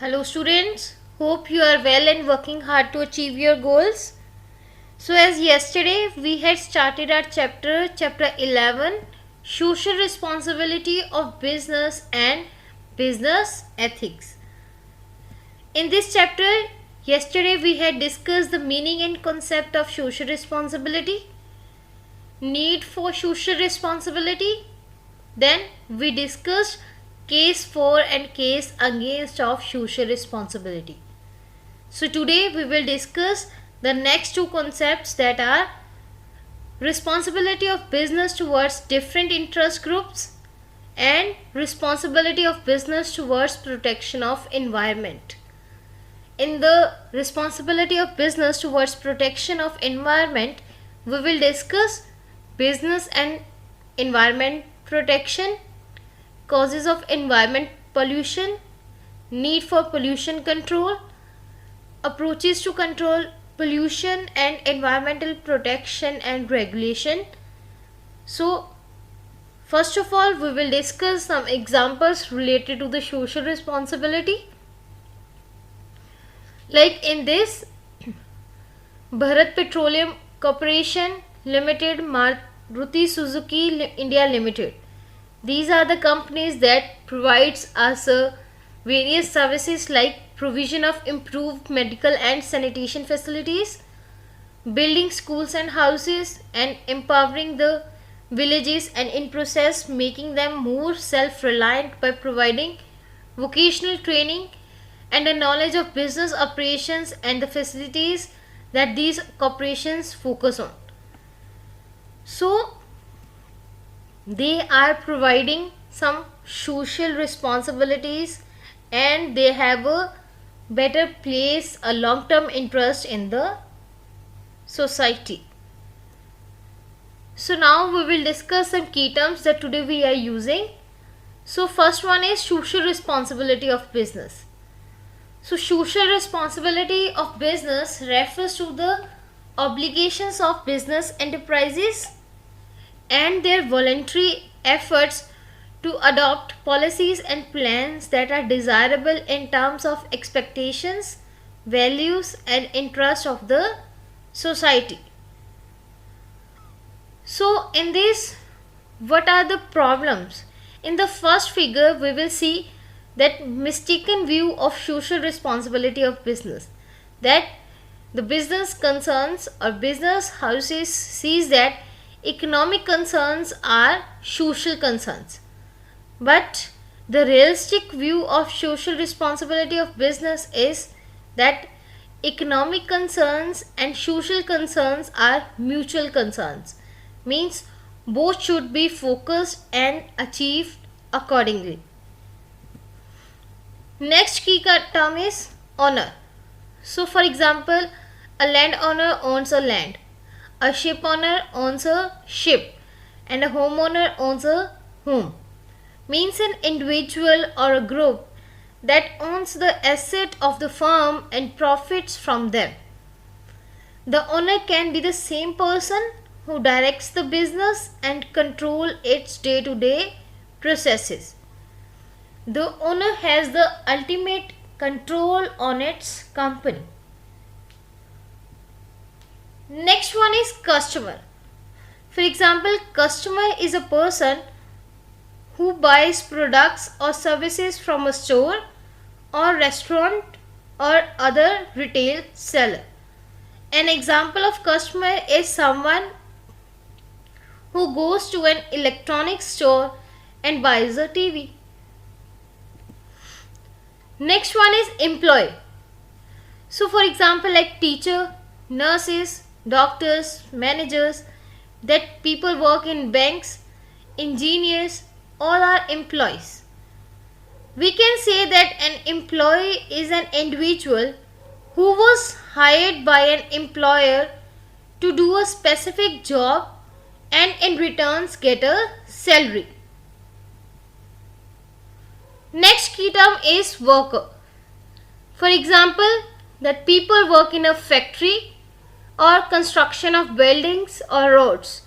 Hello students, hope you are well and working hard to achieve your goals. So as yesterday we had started our chapter 11, social responsibility of business and business ethics. In this chapter, yesterday we had discussed the meaning and concept of social responsibility, need for social responsibility. Then we discussed case for and case against of social responsibility. So today we will discuss the next two concepts, that are responsibility of business towards different interest groups and responsibility of business towards protection of environment. In the responsibility of business towards protection of environment, we will discuss business and environment protection, causes of environment pollution, need for pollution control, approaches to control pollution, and environmental protection and regulation. So first of all, we will discuss some examples related to the social responsibility. Like in this, Bharat Petroleum Corporation Limited, Maruti Suzuki India Limited. These are the companies that provides us various services like provision of improved medical and sanitation facilities, building schools and houses, and empowering the villages, and in process making them more self-reliant by providing vocational training and a knowledge of business operations and the facilities that these corporations focus on. So they are providing some social responsibilities and they have a better place, a long-term interest in the society. So now we will discuss some key terms that today we are using. So first one is social responsibility of business. So social responsibility of business refers to the obligations of business enterprises and their voluntary efforts to adopt policies and plans that are desirable in terms of expectations, values, and interests of the society. So in this, what are the problems? In the first figure, we will see that mistaken view of social responsibility of business, that the business concerns or business houses sees that economic concerns are social concerns, but the realistic view of social responsibility of business is that economic concerns and social concerns are mutual concerns, means both should be focused and achieved accordingly. Next key term is owner. So for example, a landowner owns a land, a ship owner owns a ship, and a homeowner owns a home. Means an individual or a group that owns the asset of the firm and profits from them. The owner can be the same person who directs the business and control its day-to-day processes. The owner has the ultimate control on its company. Next one is customer. For example, customer is a person who buys products or services from a store or restaurant or other retail seller. An example of customer is someone who goes to an electronics store and buys a TV. Next one is employee. So for example, like teacher, nurses, doctors, managers, that people work in banks, engineers, all are employees. We can say that an employee is an individual who was hired by an employer to do a specific job and in returns get a salary. Next key term is worker. For example, that people work in a factory or construction of buildings or roads.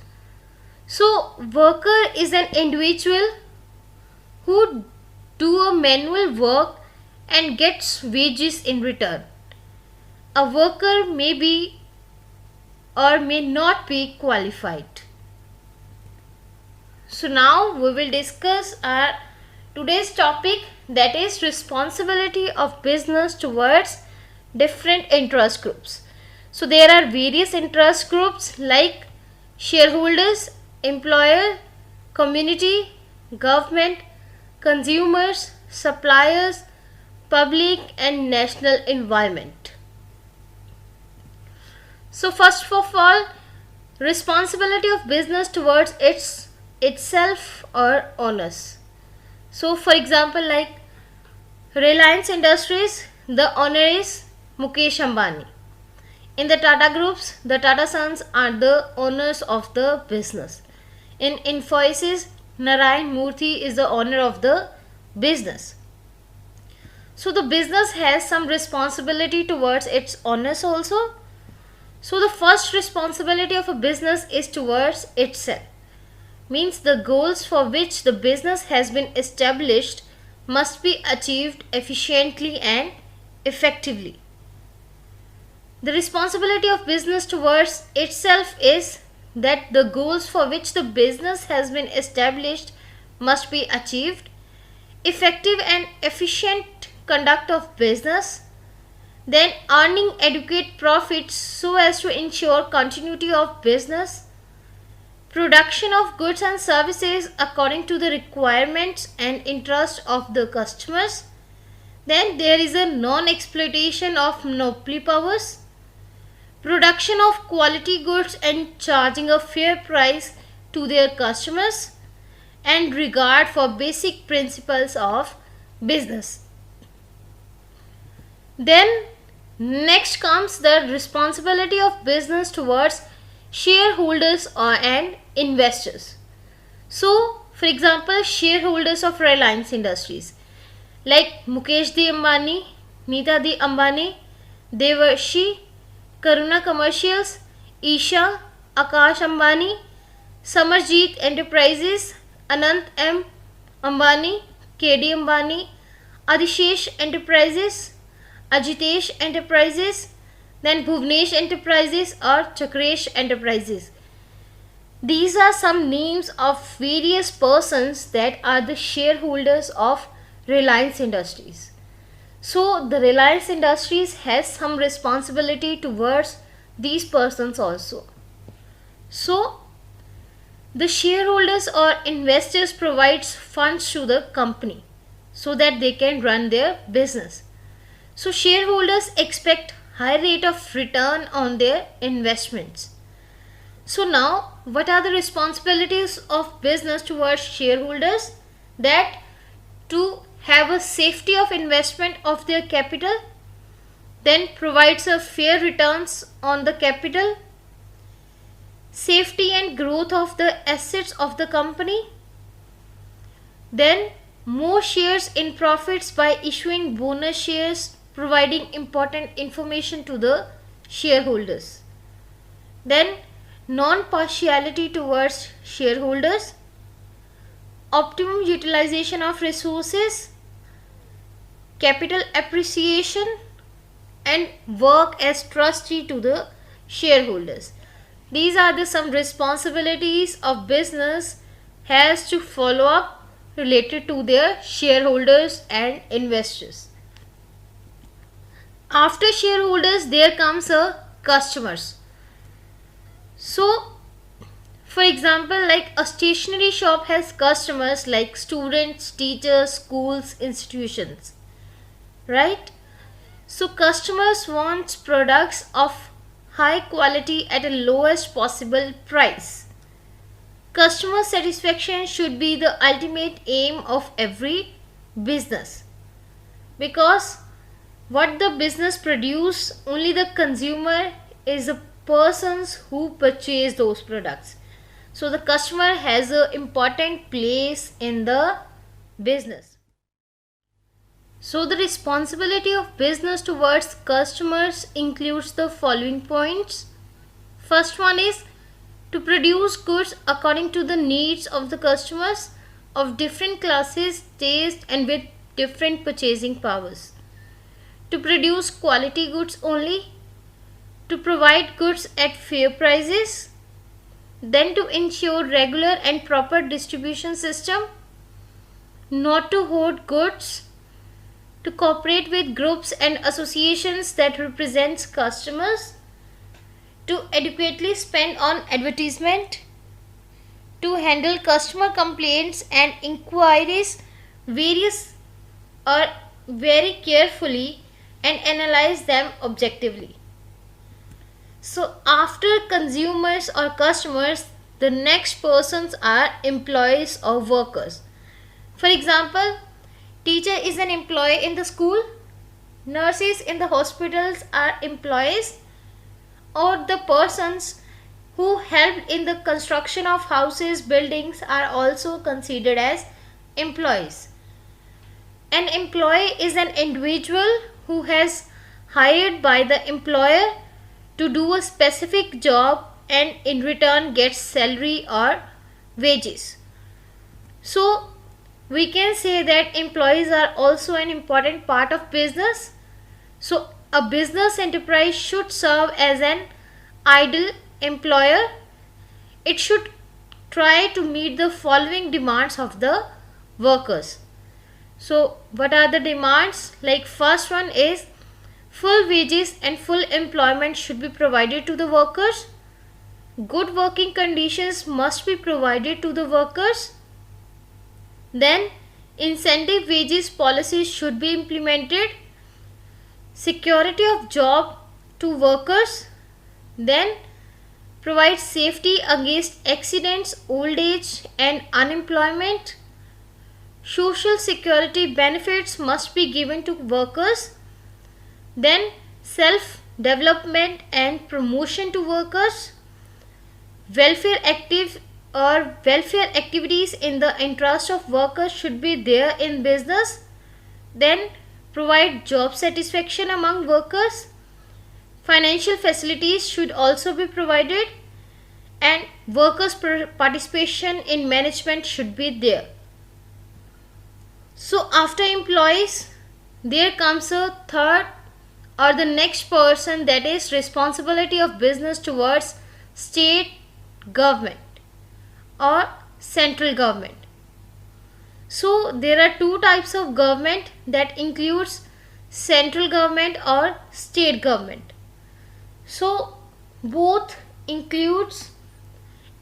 So worker is an individual who do a manual work and gets wages in return. A worker may be or may not be qualified. So now we will discuss our today's topic, that is responsibility of business towards different interest groups. So there are various interest groups like shareholders, employer, community, government, consumers, suppliers, public and national environment. So first of all, responsibility of business towards itself or owners. So for example, like Reliance Industries, the owner is Mukesh Ambani. In the Tata groups, the Tata Sons are the owners of the business. In Infosys, Narayan Murthy is the owner of the business. So the business has some responsibility towards its owners also. So the first responsibility of a business is towards itself. Means the goals for which the business has been established must be achieved efficiently and effectively. The responsibility of business towards itself is that the goals for which the business has been established must be achieved. Effective and efficient conduct of business. Then earning adequate profits so as to ensure continuity of business. Production of goods and services according to the requirements and interest of the customers. Then there is a non-exploitation of monopoly powers. Production of quality goods and charging a fair price to their customers, and regard for basic principles of business. Then next comes the responsibility of business towards shareholders and investors. So for example, shareholders of Reliance Industries like Mukesh D. Ambani, Nita D. Ambani, Devarshi, Karuna Commercials, Isha, Akash Ambani, Samarjeet Enterprises, Anant M. Ambani, KD Ambani, Adishesh Enterprises, Ajitesh Enterprises, then Bhuvnesh Enterprises or Chakresh Enterprises. These are some names of various persons that are the shareholders of Reliance Industries. So the Reliance Industries has some responsibility towards these persons also. So the shareholders or investors provides funds to the company so that they can run their business. So shareholders expect high rate of return on their investments. So now what are the responsibilities of business towards shareholders? That to have a safety of investment of their capital, then provides a fair returns on the capital, safety and growth of the assets of the company, then more shares in profits by issuing bonus shares, providing important information to the shareholders. Then non-partiality towards shareholders, optimum utilization of resources, capital appreciation, and work as trustee to the shareholders. These are the some responsibilities of business has to follow up related to their shareholders and investors. After shareholders there comes a customers. So for example, like a stationery shop has customers like students, teachers, schools, institutions, right? So customers want products of high quality at a lowest possible price. Customer satisfaction should be the ultimate aim of every business, because what the business produce, only the consumer is the persons who purchase those products. So the customer has an important place in the business. So the responsibility of business towards customers includes the following points. First one is to produce goods according to the needs of the customers of different classes, taste, and with different purchasing powers. to produce quality goods only, to provide goods at fair prices, then to ensure regular and proper distribution system, not to hoard goods, to cooperate with groups and associations that represents customers, to adequately spend on advertisement, to handle customer complaints and inquiries various or very carefully and analyze them objectively. So after consumers or customers, the next persons are employees or workers. For example, teacher is an employee in the school, nurses in the hospitals are employees, or the persons who helped in the construction of houses, buildings are also considered as employees. An employee is an individual who has hired by the employer to do a specific job and in return gets salary or wages. So we can say that employees are also an important part of business. So a business enterprise should serve as an ideal employer. It should try to meet the following demands of the workers. So what are the demands? Like first one is full wages and full employment should be provided to the workers. Good working conditions must be provided to the workers. Then incentive wages policies should be implemented. Security of job to workers. Then provide safety against accidents, old age and unemployment. Social security benefits must be given to workers. Then self-development and promotion to workers. Welfare activities in the interest of workers should be there in business. Then provide job satisfaction among workers. Financial facilities should also be provided and workers' participation in management should be there. So after employees, there comes a third or the next person, that is responsibility of business towards state government or central government. So there are two types of government, that includes central government or state government. So both includes,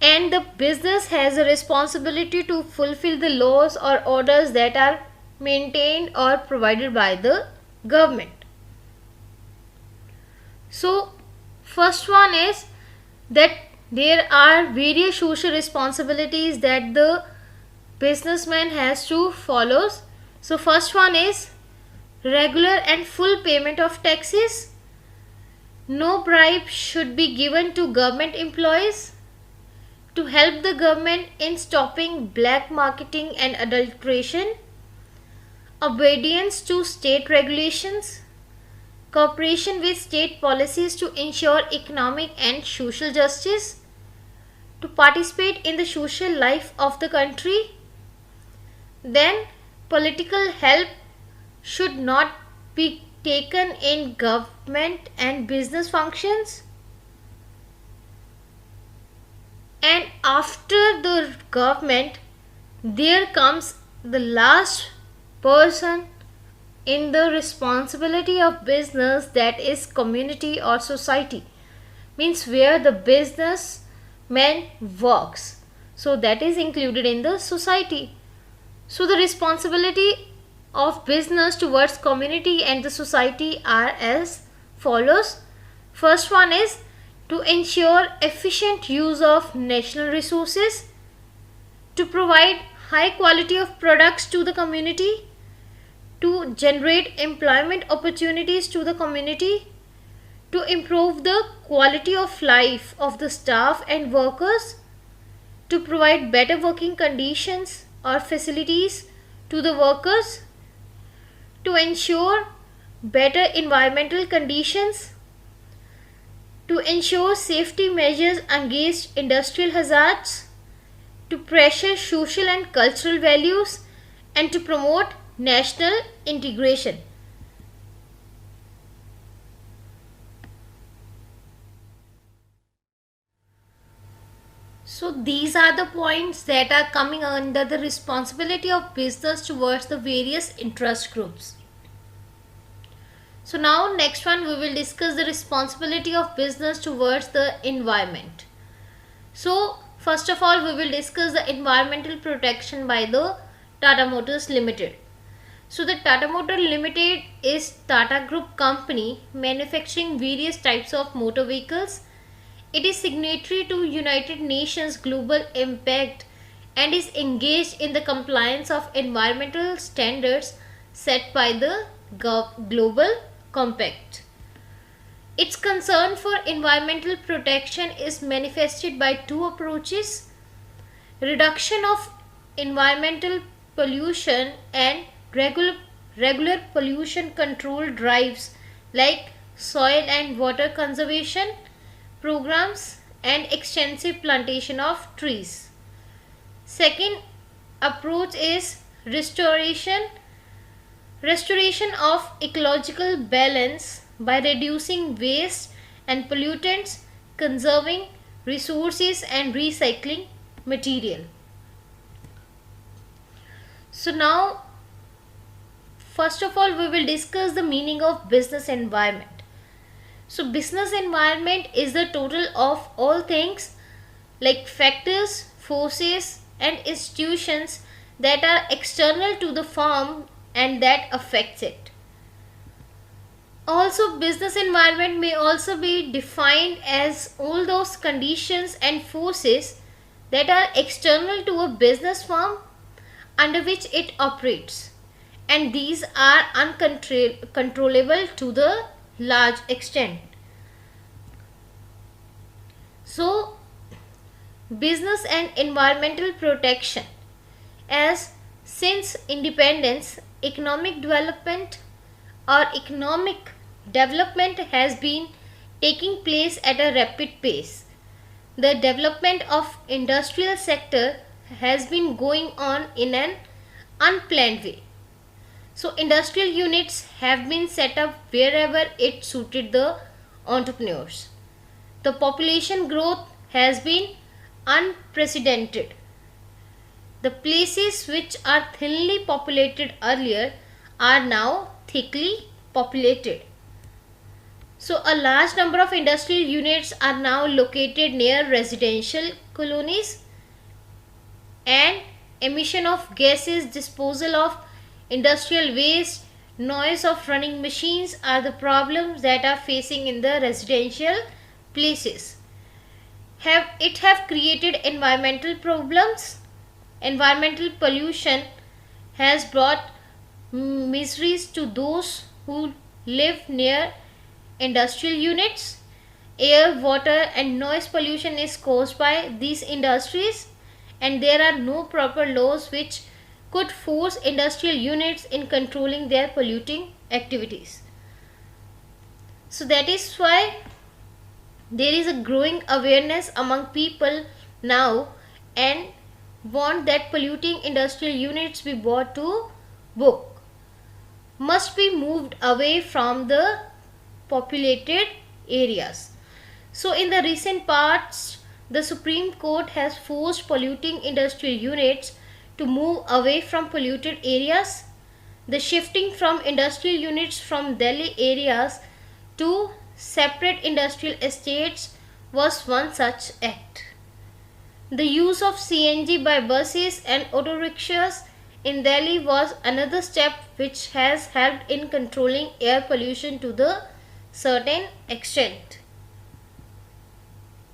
and the business has a responsibility to fulfill the laws or orders that are maintained or provided by the government. So first one is that there are various social responsibilities that the businessman has to follow. So first one is regular and full payment of taxes. No bribe should be given to government employees. To help the government in stopping black marketing and adulteration. Obedience to state regulations. Cooperation with state policies to ensure economic and social justice. To participate in the social life of the country. Then political help should not be taken in government and business functions. And after the government, there comes the last person in the responsibility of business, that is community or society, means where the businessman works. So that is included in the society. So the responsibility of business towards community and the society are as follows. First one is to ensure efficient use of national resources, to provide high quality of products to the community, to generate employment opportunities to the community, to improve the quality of life of the staff and workers, to provide better working conditions or facilities to the workers, to ensure better environmental conditions, to ensure safety measures against industrial hazards, to pressure social and cultural values, and to promote national integration. So these are the points that are coming under the responsibility of business towards the various interest groups. So now next one we will discuss the responsibility of business towards the environment. So first of all we will discuss the environmental protection by the Tata Motors Limited. So the Tata Motor Limited is Tata Group company manufacturing various types of motor vehicles. It is signatory to United Nations Global Impact and is engaged in the compliance of environmental standards set by the Global Compact. Its concern for environmental protection is manifested by two approaches: reduction of environmental pollution and regular pollution control drives like soil and water conservation programs and extensive plantation of trees. Second approach is restoration of ecological balance by reducing waste and pollutants, conserving resources and recycling material. So now first of all we will discuss the meaning of business environment. So business environment is the total of all things like factors, forces and institutions that are external to the firm and that affects it. Also business environment may also be defined as all those conditions and forces that are external to a business firm under which it operates, and these are uncontrollable to the large extent. So business and environmental protection, as since independence economic development has been taking place at a rapid pace. The development of industrial sector has been going on in an unplanned way. So industrial units have been set up wherever it suited the entrepreneurs. The population growth has been unprecedented. The places which are thinly populated earlier are now thickly populated. So a large number of industrial units are now located near residential colonies, and emission of gases, disposal of industrial waste, noise of running machines are the problems that are facing in the residential places. It have created environmental problems. Environmental pollution has brought miseries to those who live near industrial units. Air, water and noise pollution is caused by these industries, and there are no proper laws which could force industrial units in controlling their polluting activities. So that is why there is a growing awareness among people now and want that polluting industrial units be brought to book, must be moved away from the populated areas. So in the recent past, the Supreme Court has forced polluting industrial units to move away from polluted areas. The shifting from industrial units from Delhi areas to separate industrial estates was one such act. The use of CNG by buses and auto rickshaws in Delhi was another step which has helped in controlling air pollution to the certain extent.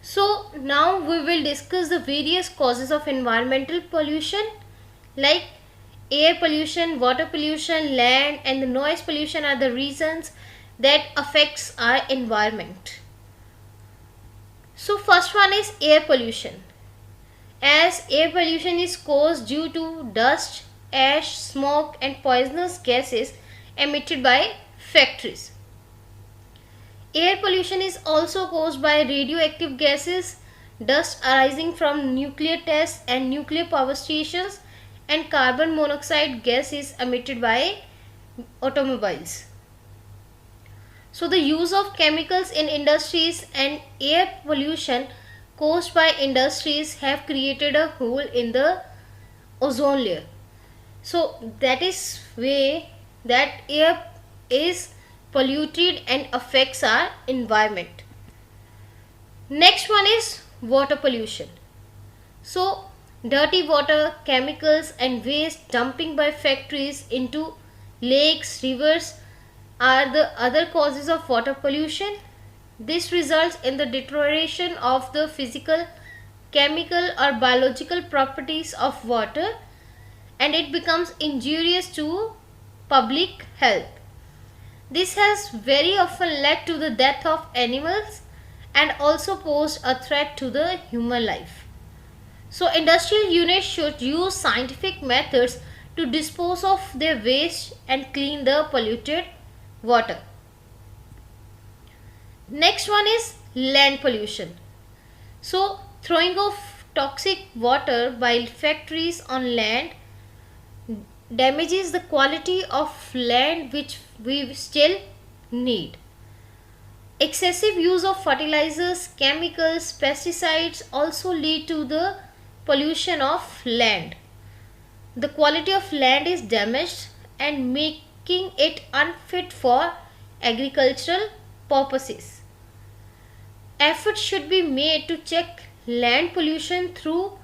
So now we will discuss the various causes of environmental pollution like air pollution, water pollution, land and the noise pollution are the reasons that affects our environment. So first one is air pollution. As air pollution is caused due to dust, ash, smoke and poisonous gases emitted by factories. Air pollution is also caused by radioactive gases, dust arising from nuclear tests and nuclear power stations, and carbon monoxide gases emitted by automobiles. So the use of chemicals in industries and air pollution caused by industries have created a hole in the ozone layer. So that is way that air is polluted and affects our environment. Next one is water pollution. So dirty water, chemicals and waste dumping by factories into lakes, rivers are the other causes of water pollution. This results in the deterioration of the physical, chemical or biological properties of water, and it becomes injurious to public health. This has very often led to the death of animals and also posed a threat to the human life. So industrial units should use scientific methods to dispose of their waste and clean the polluted water. Next one is land pollution. So throwing of toxic water by factories on land damages the quality of land which we still need. Excessive use of fertilizers, chemicals, pesticides also lead to the pollution of land. The quality of land is damaged and making it unfit for agricultural purposes. Efforts should be made to check land pollution through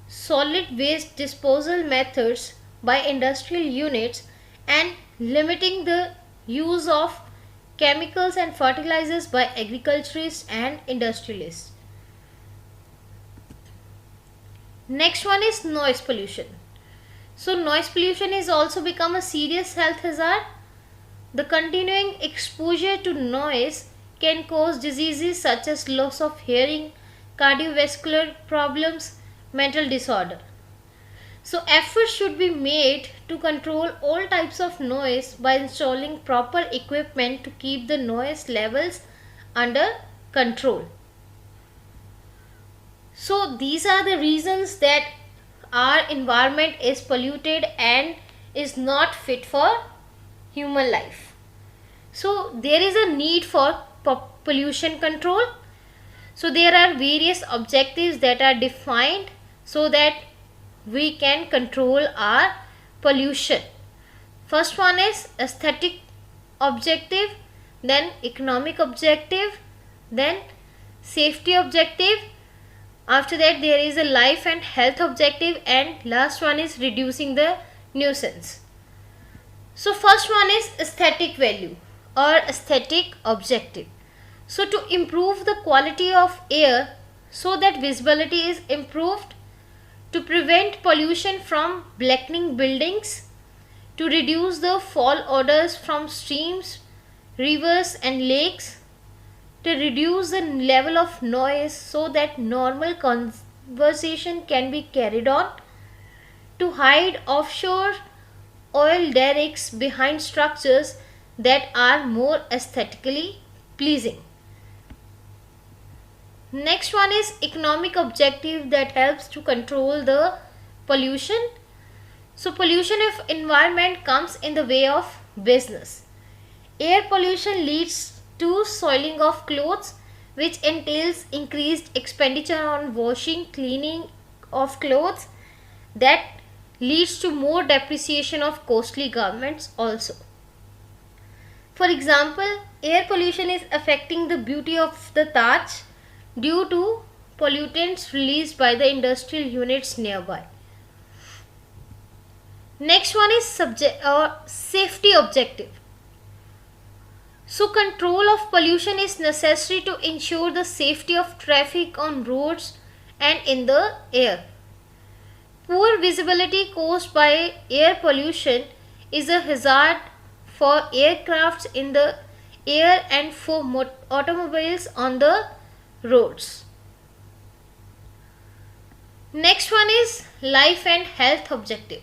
solid waste disposal methods by industrial units and limiting the use of chemicals and fertilizers by agriculturists and industrialists. Next one is noise pollution. So noise pollution is also become a serious health hazard. The continuing exposure to noise can cause diseases such as loss of hearing, cardiovascular problems, mental disorder. So efforts should be made to control all types of noise by installing proper equipment to keep the noise levels under control. So these are the reasons that our environment is polluted and is not fit for human life. So there is a need for pollution control. So there are various objectives that are defined so that we can control our pollution. First one is aesthetic objective, then economic objective, then safety objective. After that there is a life and health objective, and last one is reducing the nuisance. So first one is aesthetic value or aesthetic objective. So to improve the quality of air so that visibility is improved, to prevent pollution from blackening buildings, to reduce the foul odors from streams, rivers and lakes, to reduce the level of noise so that normal conversation can be carried on, to hide offshore oil derricks behind structures that are more aesthetically pleasing. Next one is economic objective that helps to control the pollution. So pollution of environment comes in the way of business. Air pollution leads to soiling of clothes, which entails increased expenditure on washing, cleaning of clothes. That leads to more depreciation of costly garments also. For example, air pollution is affecting the beauty of the Taj due to pollutants released by the industrial units nearby. Next one is safety objective. So control of pollution is necessary to ensure the safety of traffic on roads and in the air. Poor visibility caused by air pollution is a hazard for aircrafts in the air and for automobiles on the roads. Next one is life and health objective.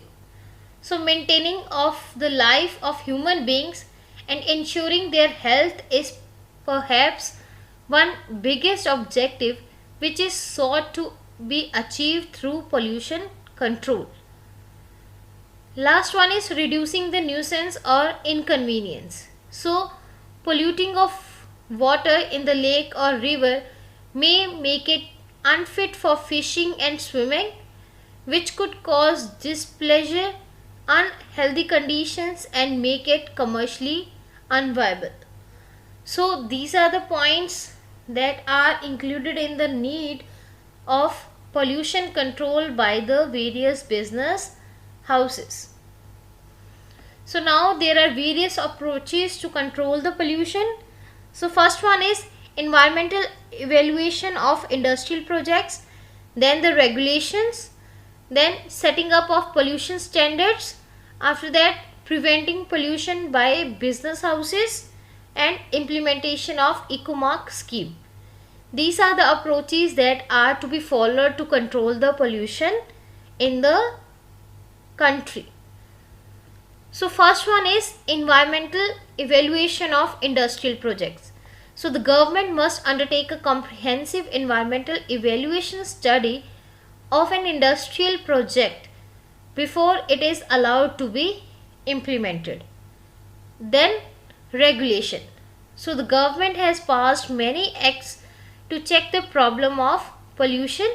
So maintaining of the life of human beings and ensuring their health is perhaps one biggest objective which is sought to be achieved through pollution control. Last one is reducing the nuisance or inconvenience. So polluting of water in the lake or river may make it unfit for fishing and swimming, which could cause displeasure, unhealthy conditions, and make it commercially unviable. So these are the points that are included in the need of pollution control by the various business houses. So now there are various approaches to control the pollution. So first one is environmental evaluation of industrial projects, then the regulations, then setting up of pollution standards, after that preventing pollution by business houses, and implementation of ecomark scheme. These are the approaches that are to be followed to control the pollution in the country. So first one is environmental evaluation of industrial projects. So the government must undertake a comprehensive environmental evaluation study of an industrial project before it is allowed to be implemented. Then regulation. So the government has passed many acts to check the problem of pollution.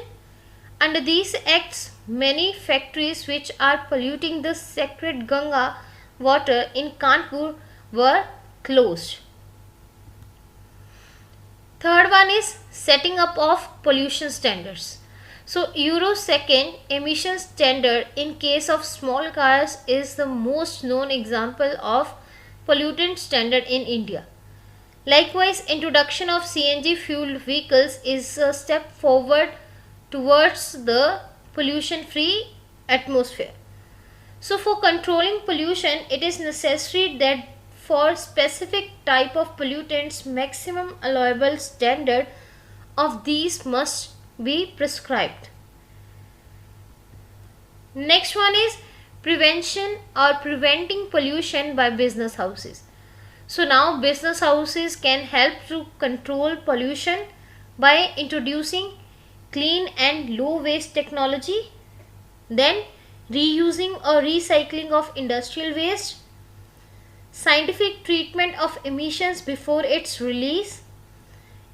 Under these acts, many factories which are polluting the sacred Ganga water in Kanpur were closed. Third one is setting up of pollution standards. So Euro 2nd emission standard in case of small cars is the most known example of pollutant standard in India. Likewise, introduction of CNG fueled vehicles is a step forward towards the pollution free atmosphere. So for controlling pollution, it is necessary that for specific type of pollutants, maximum allowable standard of these must be prescribed. Next one is prevention or preventing pollution by business houses. So now business houses can help to control pollution by introducing clean and low waste technology, then reusing or recycling of industrial waste, scientific treatment of emissions before its release,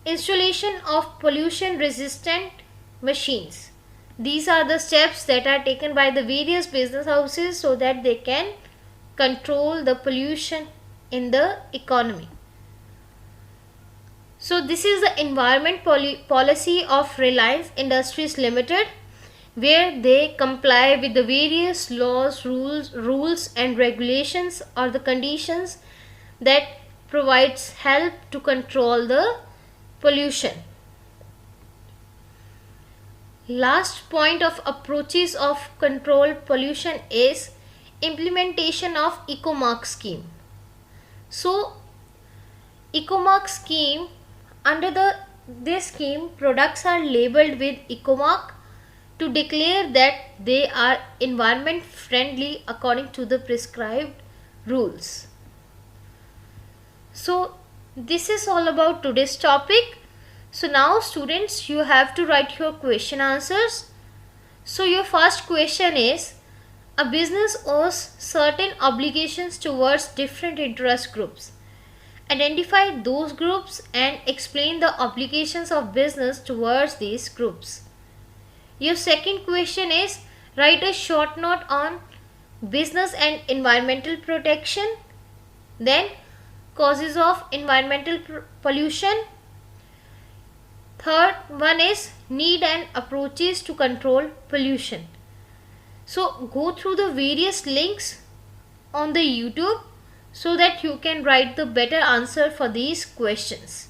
installation of pollution resistant machines. These are the steps that are taken by the various business houses so that they can control the pollution in the economy. So this is the environment policy of Reliance Industries Limited, where they comply with the various laws, rules and regulations or the conditions that provides help to control the pollution. Last point of approaches of control pollution is implementation of ecomark scheme. So ecomark scheme, under this scheme, products are labeled with ecomark to declare that they are environment friendly according to the prescribed rules. So this is all about today's topic. So now students, you have to write your question answers. So your first question is, a business owes certain obligations towards different interest groups. Identify those groups and explain the obligations of business towards these groups. Your second question is, write a short note on business and environmental protection, then causes of environmental pollution. Third one is need and approaches to control pollution. So go through the various links on the YouTube so that you can write the better answer for these questions.